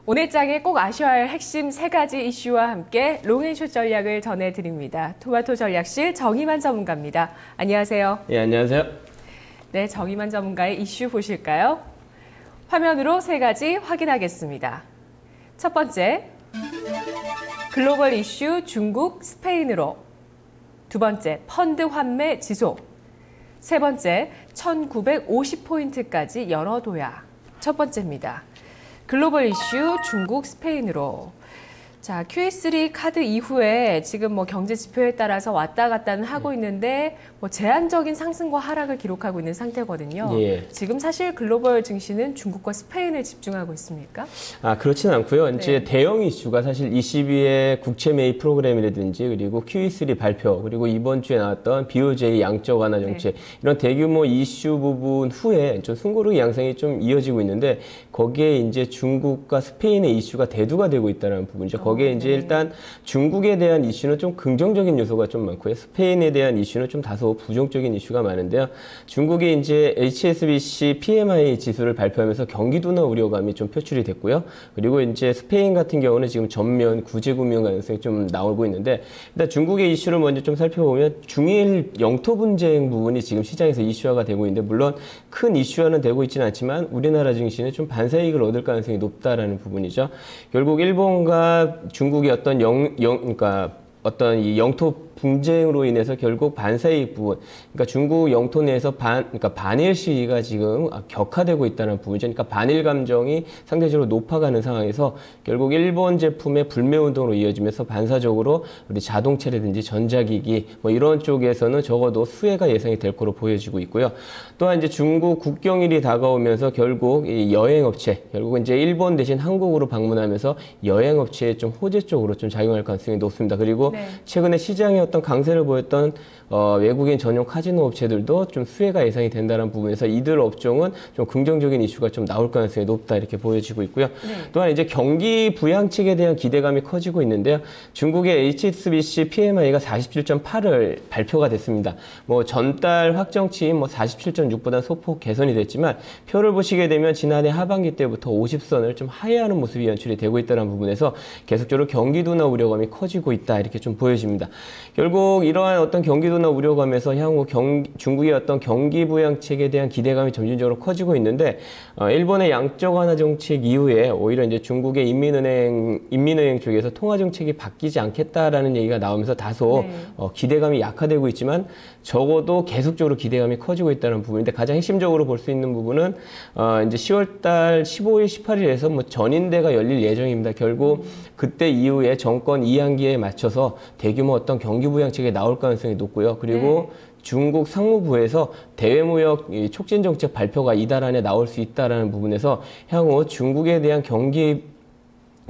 오늘 장에 꼭 아셔야 할 핵심 3가지 이슈와 함께 롱앤숏 전략을 전해드립니다. 토마토 전략실 정의만 전문가입니다. 안녕하세요. 예, 안녕하세요. 네, 정의만 전문가의 이슈 보실까요? 화면으로 3가지 확인하겠습니다. 첫 번째, 글로벌 이슈 중국, 스페인으로. 두 번째, 펀드 환매 지속. 세 번째, 1950포인트까지 열어둬야. 첫 번째입니다. 글로벌 이슈 중국, 스페인으로. 자, QE3 카드 이후에 지금 경제 지표에 따라서 왔다 갔다는 하고 있는데 제한적인 상승과 하락을 기록하고 있는 상태거든요. 예. 지금 사실 글로벌 증시는 중국과 스페인을 집중하고 있습니까? 그렇진 않고요. 이제 대형 이슈가 사실 ECB의 국채 매입 프로그램이라든지 그리고 QE3 발표 그리고 이번 주에 나왔던 BOJ 양적 완화 정책 이런 대규모 이슈 부분 후에 좀 숨고르기 양상이 좀 이어지고 있는데 거기에 이제 중국과 스페인의 이슈가 대두가 되고 있다는 부분이죠. 거기에 이제 일단 중국에 대한 이슈는 좀 긍정적인 요소가 좀 많고요. 스페인에 대한 이슈는 좀 다소 부정적인 이슈가 많은데요. 중국이 이제 HSBC PMI 지수를 발표하면서 경기 둔화 우려감이 좀 표출이 됐고요. 그리고 이제 스페인 같은 경우는 지금 전면 구제 금융 가능성이 좀 나오고 있는데 일단 중국의 이슈를 먼저 좀 살펴보면 중일 영토 분쟁 부분이 지금 시장에서 이슈화가 되고 있는데 물론 큰 이슈화는 되고 있지는 않지만 우리나라 증시는 좀 반사이익을 얻을 가능성이 높다라는 부분이죠. 결국 일본과 중국이 그러니까 어떤 이 영토 분쟁으로 인해서 결국 반사이익 부분, 그러니까 중국 영토 내에서 그러니까 반일 시위가 지금 격화되고 있다는 부분이죠. 그러니까 반일 감정이 상대적으로 높아가는 상황에서 결국 일본 제품의 불매 운동으로 이어지면서 반사적으로 우리 자동차라든지 전자기기 이런 쪽에서는 적어도 수혜가 예상이 될 거로 보여지고 있고요. 또한 이제 중국 국경일이 다가오면서 결국 이 여행업체, 결국은 이제 일본 대신 한국으로 방문하면서 여행업체에 좀 호재 쪽으로 좀 작용할 가능성이 높습니다. 그리고 최근에 시장에 어떤 강세를 보였던 외국인 전용 카지노 업체들도 좀 수혜가 예상이 된다는 부분에서 이들 업종은 좀 긍정적인 이슈가 좀 나올 가능성이 높다 이렇게 보여지고 있고요. 또한 이제 경기 부양책에 대한 기대감이 커지고 있는데요. 중국의 HSBC PMI가 47.8을 발표가 됐습니다. 전달 확정치인 47.6보다 소폭 개선이 됐지만 표를 보시게 되면 지난해 하반기 때부터 50선을 좀 하회하는 모습이 연출이 되고 있다는 부분에서 계속적으로 경기 둔화 우려감이 커지고 있다 이렇게 좀 보여집니다. 결국 이러한 어떤 경기 둔화 우려감에서 향후 중국의 어떤 경기 부양책에 대한 기대감이 점진적으로 커지고 있는데 일본의 양적 완화 정책 이후에 오히려 이제 중국의 인민은행 쪽에서 통화 정책이 바뀌지 않겠다라는 얘기가 나오면서 다소 기대감이 약화되고 있지만 적어도 계속적으로 기대감이 커지고 있다는 부분인데 가장 핵심적으로 볼 수 있는 부분은 이제 10월달 15일, 18일에서 전인대가 열릴 예정입니다. 결국 그때 이후에 정권 2학기에 맞춰서 대규모 어떤 경기 부양책이 나올 가능성이 높고요. 그리고 중국 상무부에서 대외무역 촉진 정책 발표가 이달 안에 나올 수 있다라는 부분에서 향후 중국에 대한 경기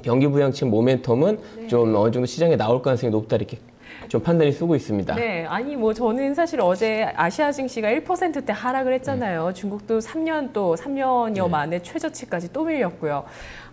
부양책 모멘텀은 좀 어느 정도 시장에 나올 가능성이 높다 이렇게 좀 판단이 쓰고 있습니다. 네, 아니 저는 사실 어제 아시아 증시가 1%대 하락을 했잖아요. 중국도 3년여 만에 최저치까지 또 밀렸고요.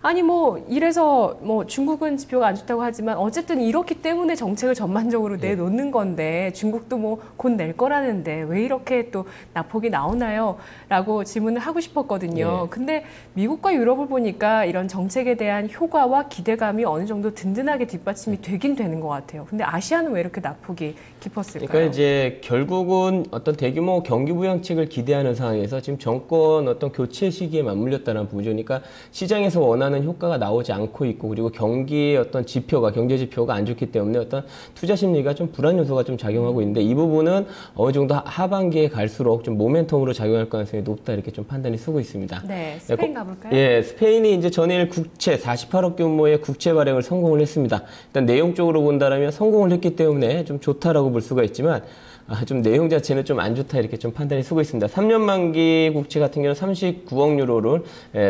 아니 이래서 중국은 지표가 안 좋다고 하지만 어쨌든 이렇기 때문에 정책을 전반적으로 내놓는 건데 중국도 곧 낼 거라는데 왜 이렇게 또 낙폭이 나오나요? 라고 질문을 하고 싶었거든요. 근데 미국과 유럽을 보니까 이런 정책에 대한 효과와 기대감이 어느 정도 든든하게 뒷받침이 되긴 되는 것 같아요. 근데 아시아는 왜 이렇게 낙폭이 깊었을까요? 그러니까 이제 결국은 어떤 대규모 경기 부양책을 기대하는 상황에서 지금 정권 어떤 교체 시기에 맞물렸다는 부분이죠. 그러니까 시장에서 원하는 효과가 나오지 않고 있고 그리고 경기의 어떤 경제 지표가 안 좋기 때문에 어떤 투자 심리가 좀 불안 요소가 좀 작용하고 있는데 이 부분은 어느 정도 하반기에 갈수록 좀 모멘텀으로 작용할 가능성이 높다 이렇게 좀 판단이 쓰고 있습니다. 네, 스페인 가볼까요? 예, 스페인이 이제 전일 국채 48억 규모의 국채 발행을 성공을 했습니다. 일단 내용적으로 본다면 성공을 했기 때문에 좀 좋다라고 볼 수가 있지만 좀 내용 자체는 좀 안 좋다 이렇게 좀 판단이 쓰고 있습니다. 3년 만기 국채 같은 경우는 39억 유로를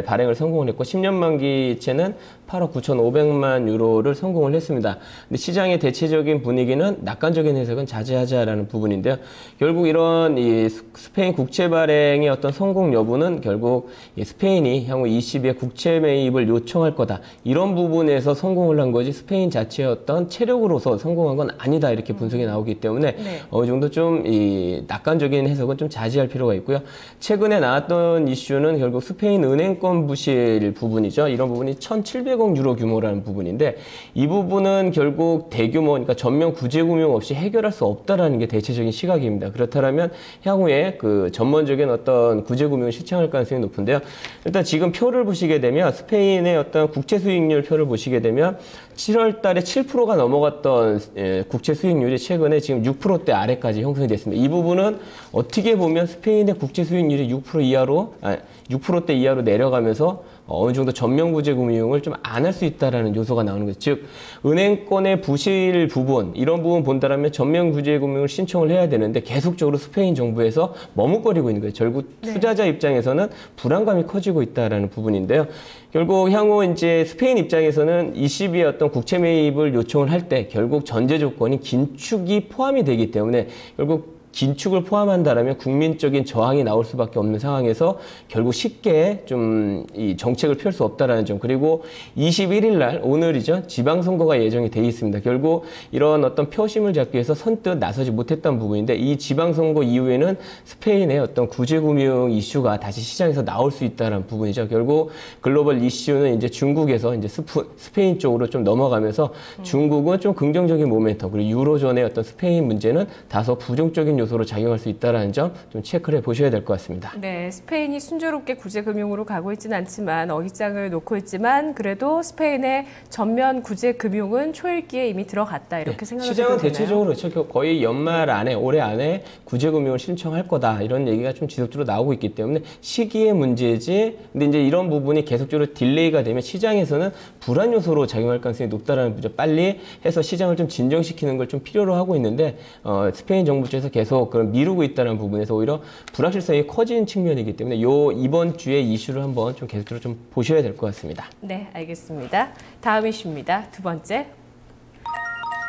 발행을 성공을 했고 10년 만기채는 8억 9,500만 유로를 성공을 했습니다. 근데 시장의 대체적인 분위기는 낙관적인 해석은 자제하자라는 부분인데요. 결국 이런 이 스페인 국채 발행의 어떤 성공 여부는 결국 스페인이 향후 ECB의 국채 매입을 요청할 거다. 이런 부분에서 성공을 한 거지 스페인 자체의 어떤 체력으로서 성공한 건 아니다. 이렇게 분석이 나오기 때문에 어느 정도 그래서 좀 이 낙관적인 해석은 좀 자제할 필요가 있고요. 최근에 나왔던 이슈는 결국 스페인 은행권 부실 부분이죠. 이런 부분이 1,700억 유로 규모라는 부분인데 이 부분은 결국 대규모, 그러니까 전면 구제금융 없이 해결할 수 없다라는 게 대체적인 시각입니다. 그렇다면 향후에 그 전문적인 어떤 구제금융을 실행할 가능성이 높은데요. 일단 지금 표를 보시게 되면 스페인의 어떤 국채 수익률 표를 보시게 되면 7월 달에 7%가 넘어갔던 국채 수익률이 최근에 지금 6%대 아래까지 형성이 됐습니다. 이 부분은 어떻게 보면 스페인의 국채 수익률이 6%대 이하로 내려가면서 어느 정도 전면구제 금융을 좀 안 할 수 있다라는 요소가 나오는 거죠. 즉, 은행권의 부실 부분, 이런 부분 본다라면 전면구제 금융을 신청을 해야 되는데 계속적으로 스페인 정부에서 머뭇거리고 있는 거예요. 결국 투자자 입장에서는 불안감이 커지고 있다라는 부분인데요. 결국 향후 이제 스페인 입장에서는 ECB의 어떤 국채 매입을 요청을 할 때 결국 전제 조건이 긴축이 포함이 되기 때문에 결국 긴축을 포함한다라면 국민적인 저항이 나올 수밖에 없는 상황에서 결국 쉽게 좀 이 정책을 펼 수 없다라는 점. 그리고 21일 날 오늘이죠. 지방선거가 예정이 돼 있습니다. 결국 이런 어떤 표심을 잡기 위해서 선뜻 나서지 못했던 부분인데 이 지방선거 이후에는 스페인의 어떤 구제금융 이슈가 다시 시장에서 나올 수 있다는 부분이죠. 결국 글로벌 이슈는 이제 중국에서 이제 스페인 쪽으로 좀 넘어가면서 중국은 좀 긍정적인 모멘텀, 그리고 유로존의 어떤 스페인 문제는 다소 부정적인 요소로 작용할 수 있다는 점 좀 체크를 해보셔야 될 것 같습니다. 네, 스페인이 순조롭게 구제금융으로 가고 있지는 않지만 어깃장을 놓고 있지만 그래도 스페인의 전면 구제금융은 초읽기에 이미 들어갔다 이렇게 생각을 시장은 되나요? 대체적으로 거의 연말 안에 올해 안에 구제금융을 신청할 거다 이런 얘기가 좀 지속적으로 나오고 있기 때문에 시기의 문제지. 근데 이제 이런 부분이 계속적으로 딜레이가 되면 시장에서는 불안 요소로 작용할 가능성이 높다라는 거죠. 빨리 해서 시장을 좀 진정시키는 걸 좀 필요로 하고 있는데 스페인 정부 쪽에서 계속 그런 미루고 있다는 부분에서 오히려 불확실성이 커지는 측면이기 때문에 이번 주에 이슈를 한번 좀 계속적으로 좀 보셔야 될 것 같습니다. 네, 알겠습니다. 다음 이슈입니다. 두 번째,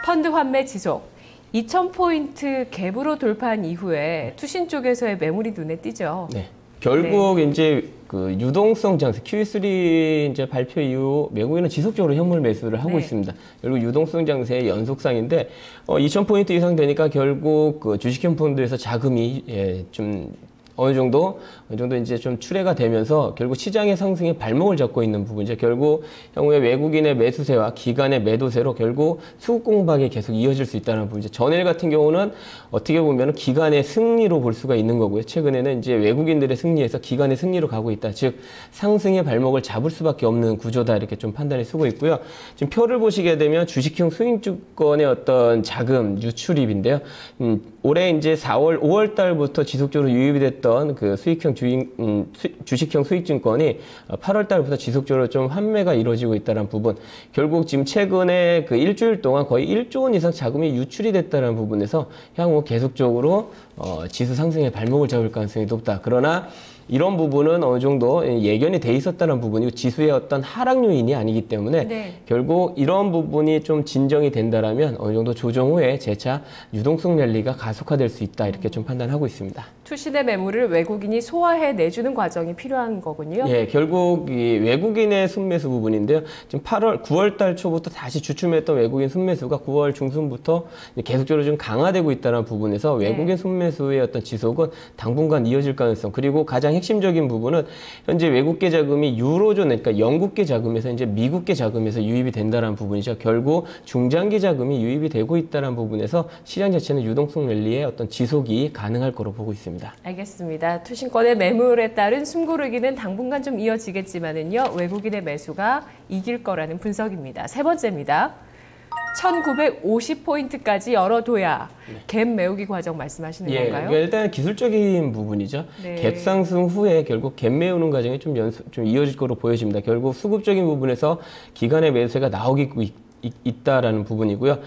펀드 환매 지속. 2,000포인트 갭으로 돌파한 이후에 투신 쪽에서의 매물이 눈에 띄죠. 네. 결국 이제 그 유동성 장세 QE3 이제 발표 이후 외국인은 지속적으로 현물 매수를 하고 있습니다. 결국 유동성 장세의 연속상인데 2,000포인트 이상 되니까 결국 그 주식형 펀드에서 자금이 좀 어느 정도 이제 좀 출회가 되면서 결국 시장의 상승에 발목을 잡고 있는 부분이죠. 결국 향후에 외국인의 매수세와 기관의 매도세로 결국 수급 공방이 계속 이어질 수 있다는 부분이죠. 전일 같은 경우는 어떻게 보면 기관의 승리로 볼 수가 있는 거고요. 최근에는 이제 외국인들의 승리에서 기관의 승리로 가고 있다. 즉 상승의 발목을 잡을 수밖에 없는 구조다 이렇게 좀 판단이 쓰고 있고요. 지금 표를 보시게 되면 주식형 수익주권의 어떤 자금 유출입인데요. 올해 이제 5월 달부터 지속적으로 유입이 됐던 그 수익형 주식형 수익증권이 8월 달부터 지속적으로 좀 환매가 이루어지고 있다는 부분. 결국 지금 최근에 그 일주일 동안 거의 1조 원 이상 자금이 유출이 됐다는 부분에서 향후 계속적으로 지수 상승의 발목을 잡을 가능성이 높다. 그러나 이런 부분은 어느 정도 예견이 돼 있었다는 부분이고 지수의 어떤 하락 요인이 아니기 때문에 결국 이런 부분이 좀 진정이 된다라면 어느 정도 조정 후에 재차 유동성 랠리가 가속화될 수 있다 이렇게 좀 판단하고 있습니다. 투신의 매물을 외국인이 소화해 내주는 과정이 필요한 거군요. 예, 결국 이 외국인의 순매수 부분인데요. 지금 9월 달 초부터 다시 주춤했던 외국인 순매수가 9월 중순부터 계속적으로 좀 강화되고 있다는 부분에서 외국인 순매수의 어떤 지속은 당분간 이어질 가능성, 그리고 가장 핵심적인 부분은 현재 외국계 자금이 유로존, 그러니까 영국계 자금에서 이제 미국계 자금에서 유입이 된다는 부분이죠. 결국 중장기 자금이 유입이 되고 있다는 부분에서 시장 자체는 유동성 랠리의 어떤 지속이 가능할 거로 보고 있습니다. 알겠습니다. 투신권의 매물에 따른 숨고르기는 당분간 좀 이어지겠지만은요, 외국인의 매수가 이길 거라는 분석입니다. 세 번째입니다. 1950포인트까지 열어둬야 갭 메우기 과정 말씀하시는 건가요? 일단 기술적인 부분이죠. 갭 상승 후에 결국 갭 메우는 과정이 좀 이어질 거로 보여집니다. 결국 수급적인 부분에서 기관의 매수세가 나오고 있다라는 부분이고요.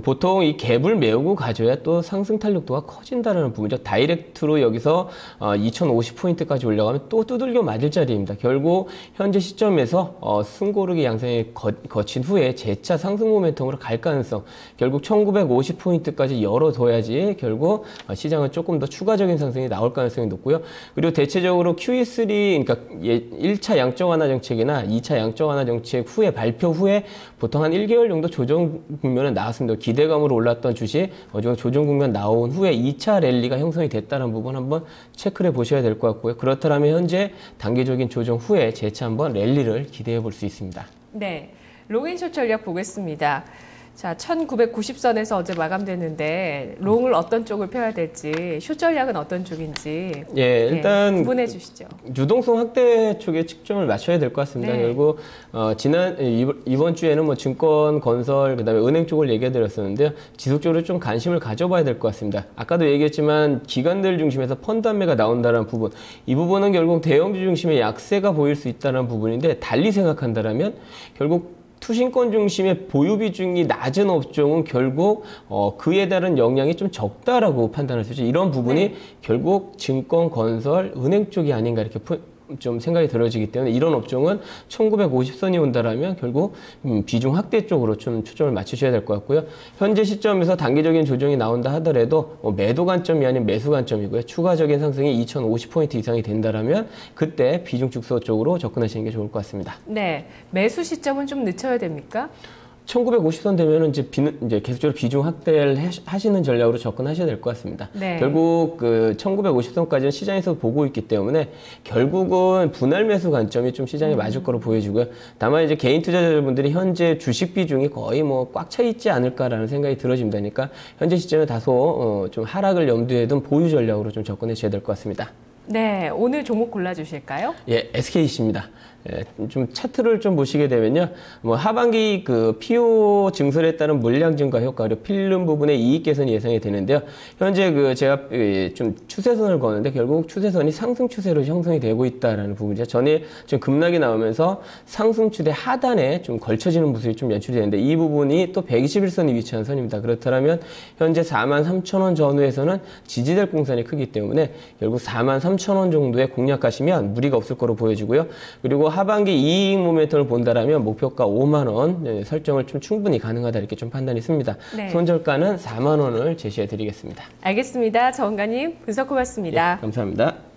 보통 이 갭을 메우고 가져야 또 상승 탄력도가 커진다라는 부분이죠. 다이렉트로 여기서 2050포인트까지 올라가면 또 두들겨 맞을 자리입니다. 결국 현재 시점에서 숨고르기 양상에 거친 후에 재차 상승 모멘텀으로 갈 가능성, 결국 1950포인트까지 열어둬야지 결국 시장은 조금 더 추가적인 상승이 나올 가능성이 높고요. 그리고 대체적으로 QE3, 그러니까 1차 양적 완화 정책이나 2차 양적 완화 정책 후에 발표 후에 보통 한 1개월 3개월 정도 조정 국면은 나왔습니다. 기대감으로 올랐던 주식 어느 정도 조정 국면 나온 후에 2차 랠리가 형성이 됐다는 부분 한번 체크를 해보셔야 될 것 같고요. 그렇다면 현재 단기적인 조정 후에 재차 한번 랠리를 기대해 볼 수 있습니다. 네, 롱앤숏 전략 보겠습니다. 자, 1990선에서 어제 마감됐는데 롱을 어떤 쪽을 펴야 될지, 숏 전략은 어떤 쪽인지 예, 일단 구분해 주시죠. 유동성 확대 쪽에 측정을 맞춰야 될 것 같습니다. 네. 결국 이번 주에는 뭐 증권, 건설, 그다음에 은행 쪽을 얘기해 드렸었는데요. 지속적으로 좀 관심을 가져봐야 될 것 같습니다. 아까도 얘기했지만 기관들 중심에서 펀드 매가 나온다는 부분, 이 부분은 결국 대형주 중심의 약세가 보일 수 있다는 부분인데 달리 생각한다라면 결국 투신권 중심의 보유 비중이 낮은 업종은 결국 그에 따른 영향이 좀 적다라고 판단할 수 있죠. 이런 부분이 결국 증권, 건설, 은행 쪽이 아닌가 이렇게 좀 생각이 들어지기 때문에 이런 업종은 1950선이 온다라면 결국 비중 확대 쪽으로 좀 초점을 맞추셔야 될 것 같고요. 현재 시점에서 단기적인 조정이 나온다 하더라도 매도 관점이 아닌 매수 관점이고요. 추가적인 상승이 2050포인트 이상이 된다라면 그때 비중 축소 쪽으로 접근하시는 게 좋을 것 같습니다. 네, 매수 시점은 좀 늦춰야 됩니까? 1950선 되면은 이제 계속적으로 비중 확대를 하시는 전략으로 접근하셔야 될 것 같습니다. 네. 결국 1950선까지는 시장에서 보고 있기 때문에 결국은 분할 매수 관점이 좀 시장에 맞을 거로 보여지고요. 다만 이제 개인 투자자분들이 현재 주식 비중이 거의 뭐 꽉 차 있지 않을까라는 생각이 들어집니다. 그러니까 현재 시점에 다소 좀 하락을 염두에 둔 보유 전략으로 좀 접근해 주셔야 될 것 같습니다. 네, 오늘 종목 골라주실까요? 예, SKC입니다. 예, 좀 차트를 좀 보시게 되면요. 뭐 하반기 PO 증설에 따른 물량 증가 효과, 그리고 필름 부분의 이익 개선이 예상이 되는데요. 현재 제가 좀 추세선을 거는데 결국 추세선이 상승 추세로 형성이 되고 있다라는 부분이죠. 전일 좀 급락이 나오면서 상승 추세 하단에 좀 걸쳐지는 모습이 좀 연출이 되는데 이 부분이 또 121선이 위치한 선입니다. 그렇다면 현재 43,000원 전후에서는 지지될 공산이 크기 때문에 결국 43,000원 정도에 공략하시면 무리가 없을 거로 보여지고요. 그리고 하반기 이익 모멘텀을 본다라면 목표가 5만 원 설정을 좀 충분히 가능하다 이렇게 좀 판단이 씁니다. 네. 손절가는 4만 원을 제시해 드리겠습니다. 알겠습니다. 정 원가님 분석 고맙습니다. 예, 감사합니다.